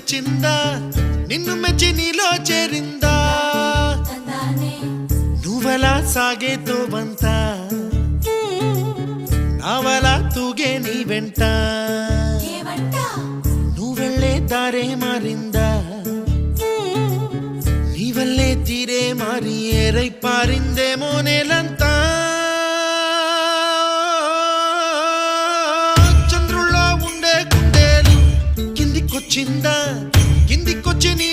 తెచ్చిందా నిన్ను మెచ్చి నీలో చేరిందా నువ్వలా సాగేతో బంత నావలా తూగే నీ వెంట నువ్వెళ్ళే దారే మారిందా నీ వల్లే తీరే మారి ఏరై పారిందేమో నేలంతా కిందికొచ్చిందా కిందికొచ్చి నీ